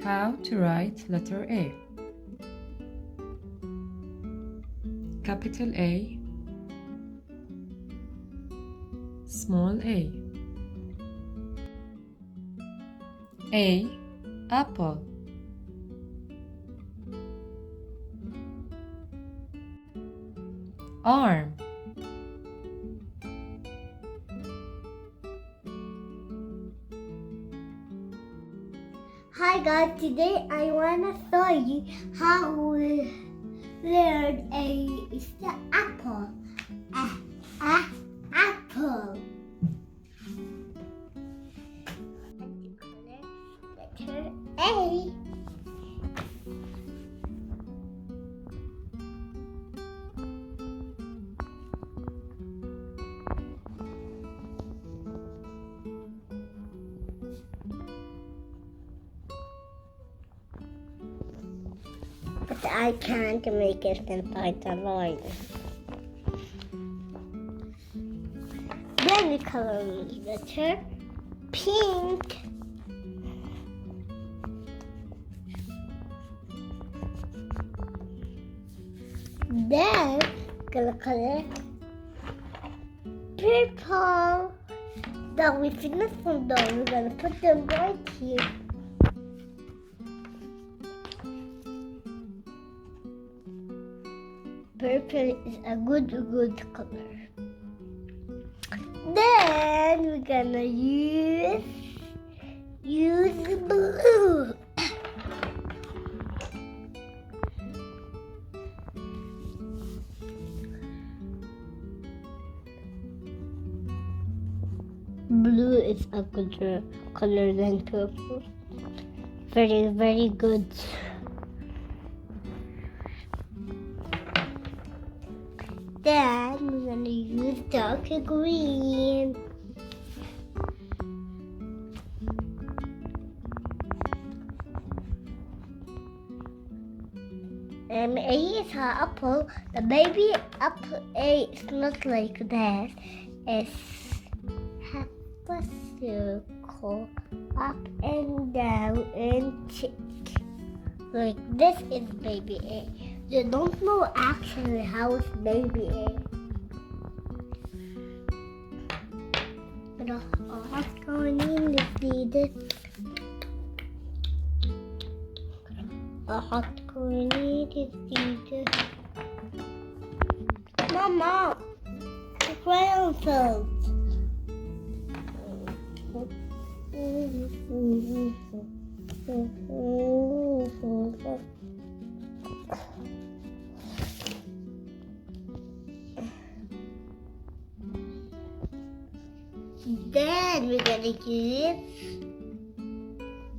How to write letter A. Capital A, small a. A, apple. Arm. Hi guys, today I wanna show you how we learn is the apple. Apple. Letter A. But I can't make it inside the line. Then we color the letter pink. Then gonna color purple. Then we finish them down. We're gonna put them right here. Purple is a good color. Then we're gonna use blue. Blue is a good color than purple. Very good. Then we're gonna use dark green. A is an apple. The baby apple A is not like that. It's half a circle, up and down and tick. Like this is baby A. You don't know actually how it's baby A. But what's going in the seed? What's going in the seed? Mama, the crayon fell. Then we're gonna use.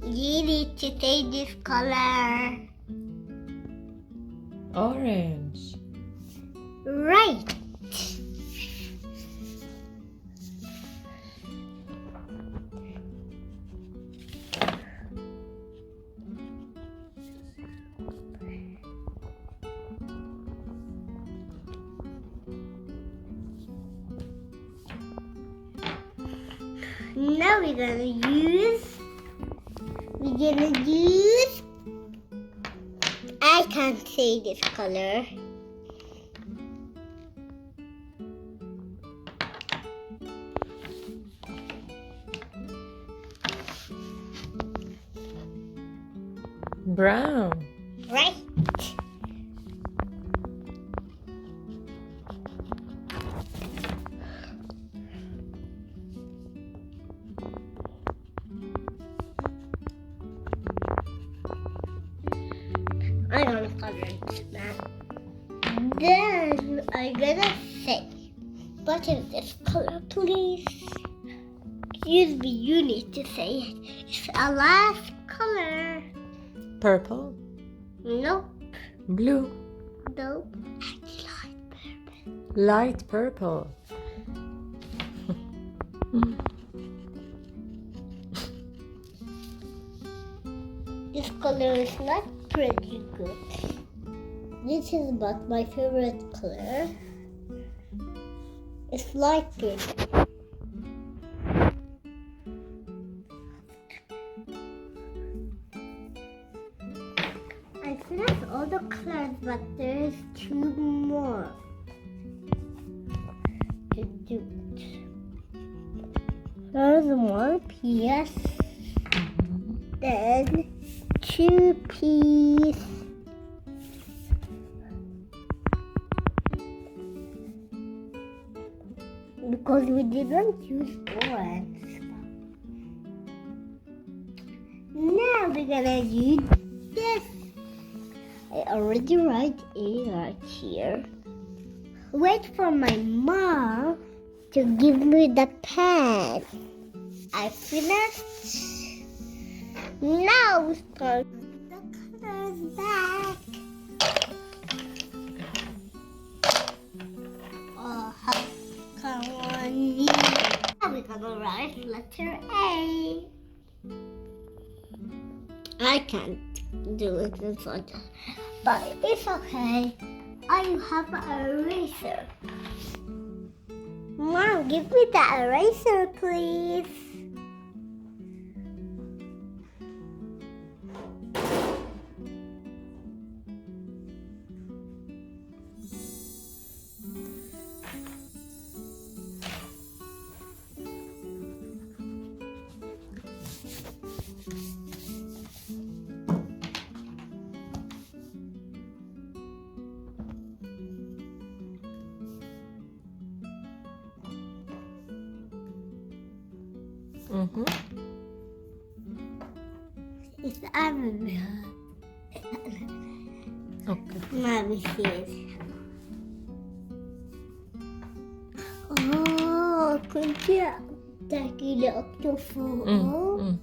You need to say this color. Orange. Right. Now we're gonna use. I can't say this color. Brown. Right. I'm gonna color it now. Then I'm gonna say, what is this color, please? Excuse me, you need to say it. It's a last color. Purple. Nope. Blue. Nope. Light purple. This color is not pretty good. This is about my favorite color. It's light pink. finished all the colors, but there's 2 more to do. There's 1 piece, then 2 pieces. Because we didn't use orange. Now we're gonna use this. I already write A right here. Wait for my mom to give me the pen. I finished. Now we start the colors back. Oh, come on. Now we're gonna write letter A. I can't do it in front, but it's okay. I have an eraser. Mom, give me the eraser, please. Mm-hmm. It's Arabia. Okay. Mommy says. Oh, كنت تحكي لي أكتب فوق. Mm.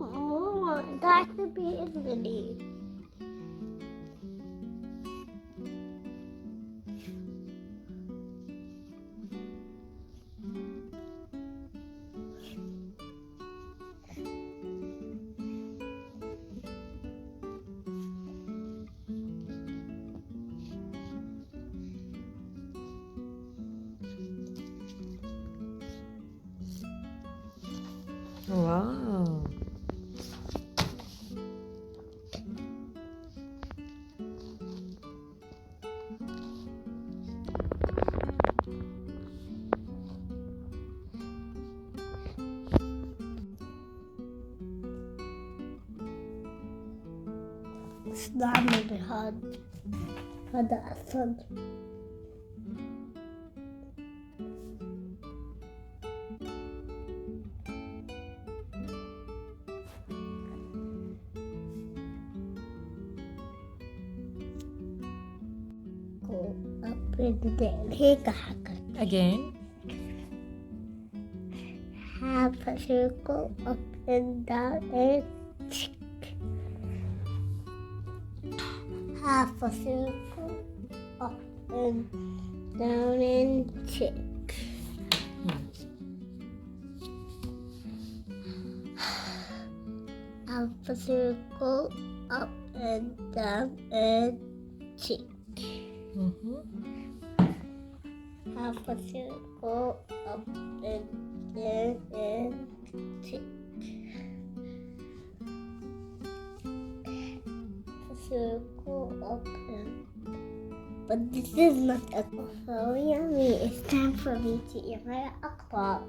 Oh, that could be Italy. Wow. استعمل هذا أسد. Go up in there. هيك حكت. Again. Half a circle up and down and tick. Half a circle up and down and tick. Half a circle up and down and tick. Mm-hmm. Half a circle up and down and tick. A circle up and. But this is not a so yummy. It's time for me to eat my akbar.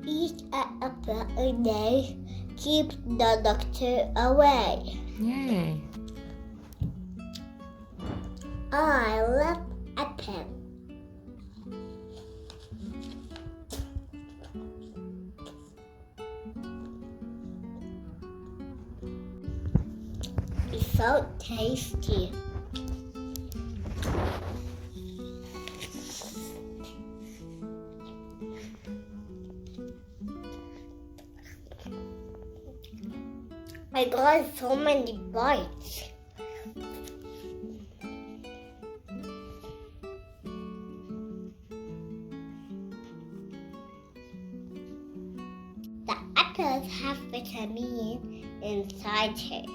Eat an apple a day. Keep the doctor away. Yay. I love apple. so tasty. I got so many bites. The apples have vitamin inside it.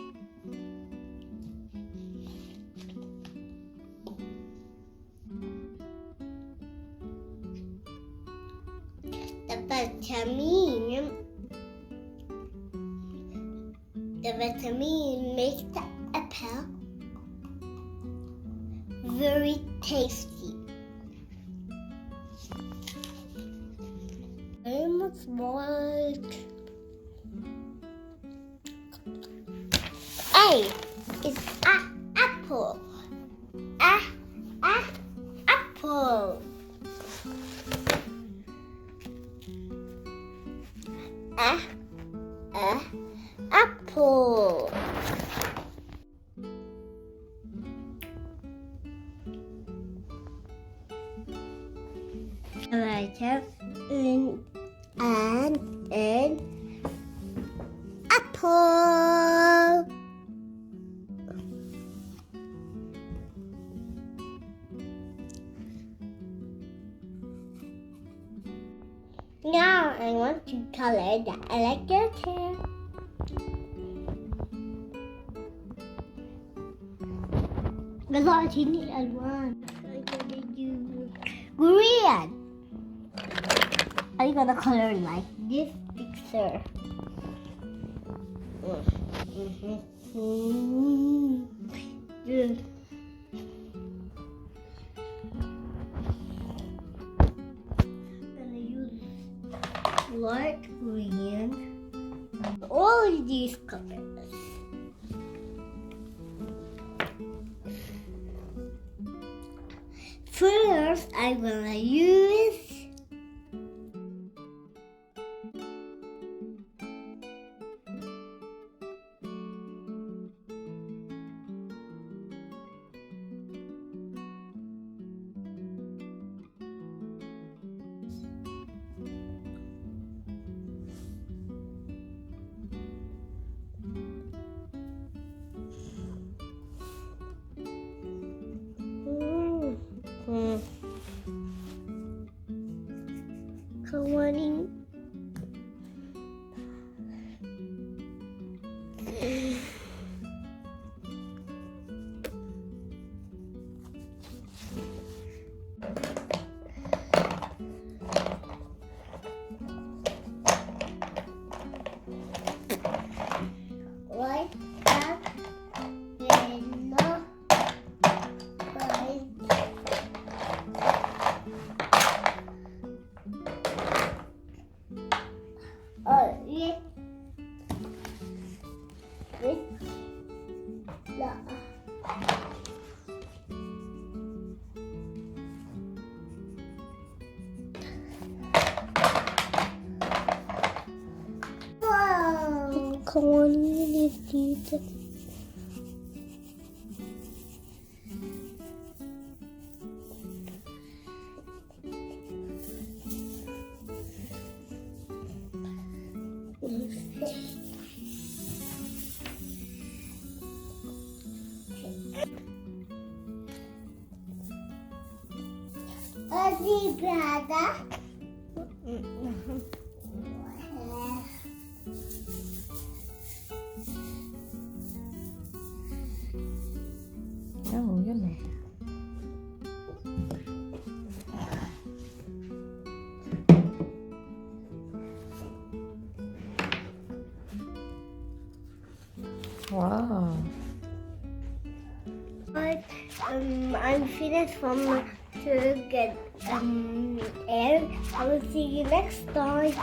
The vitamin makes the apple very tasty. Very much like A is apple. Apple. Apple. I have an apple. Now I want to color the alligator. I need one. I'm gonna do green. I'm gonna color like this picture. Good. Gonna use light green. All these colors. First, I'm gonna use coloring. Like that, wow! Come on, you need to. Brother. Oh, yummy. Wow. I'm finished from to get air. I will see you next time.